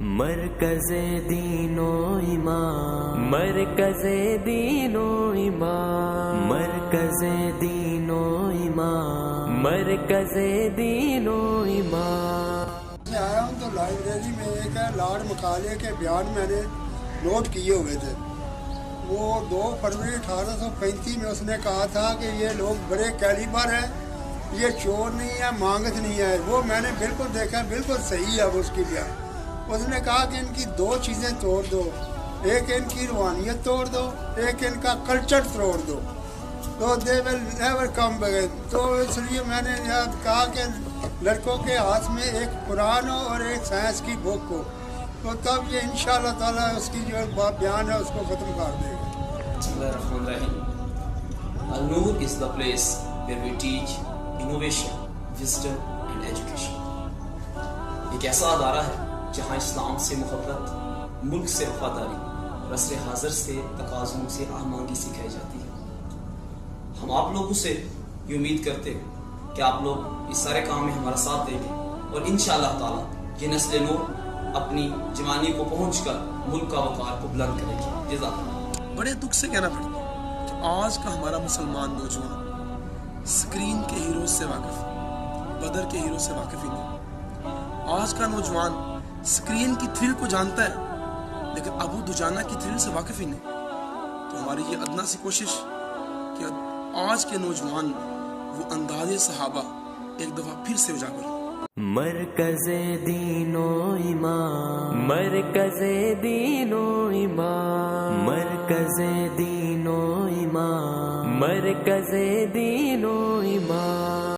مرکز دین و ایمان، مرکز دین و ایمان، مرکز دین و ایمان، مرکز دین و ایمان۔ میں آیا ہوں تو لائبریری میں ایک ہے لارڈ مکالے کے بیان میں نے نوٹ کیے ہوئے تھے۔ وہ 2 فروری 1835 میں اس نے کہا تھا کہ یہ لوگ بڑے کیلیبر ہیں، یہ چور نہیں ہے، مانگت نہیں ہے۔ وہ میں نے بالکل دیکھا، بالکل صحیح ہے وہ اس کی بیان۔ اس نے کہا کہ ان کی 2 چیزیں توڑ دو، ایک ان کی روحانیت توڑ دو، ایک ان کا کلچر توڑ دو، تو دے ول نیور کم بیک۔ تو اس لیے میں نے کہا کہ لڑکوں کے ہاتھ میں ایک قرآن ہو اور ایک سائنس کی بک ہو، تو تب یہ انشاءاللہ تعالیٰ اس کی جو بیان ہے اس کو ختم کر دے گا۔ بسم اللہ الرحمن الرحیم۔ Al-Noor is the place where we teach innovation, wisdom and education۔ ایک ایسا ادارہ ہے جہاں اسلام سے محبت، ملک سے وفاداری اور عصر حاضر سے تقاضوں سے آہنگی سکھائی جاتی ہے۔ ہم آپ لوگوں سے یہ امید کرتے ہیں کہ آپ لوگ اس سارے کام میں ہمارا ساتھ دیں گے اور انشاءاللہ تعالی یہ نسل نو اپنی جوانی کو پہنچ کر ملک کا وقار کو بلند کرے گی۔ جزاک اللہ۔ بڑے دکھ سے کہنا پڑتا ہے کہ آج کا ہمارا مسلمان نوجوان اسکرین کے ہیروز سے واقف ہے، بدر کے ہیرو سے واقف ہی نہیں۔ آج کا نوجوان اسکرین کی تھرل کو جانتا ہے لیکن ابو دجانہ کی تھرل سے واقف ہی نہیں۔ تو ہماری یہ ادنا سی کوشش کہ آج کے نوجوان وہ انداز صحابہ ایک دفعہ پھر سے اجاگر ہو۔ مرکز دین و ایمان، مرکز دین و ایمان، مرکز دین و ایمان، مرکز دین و ایمان۔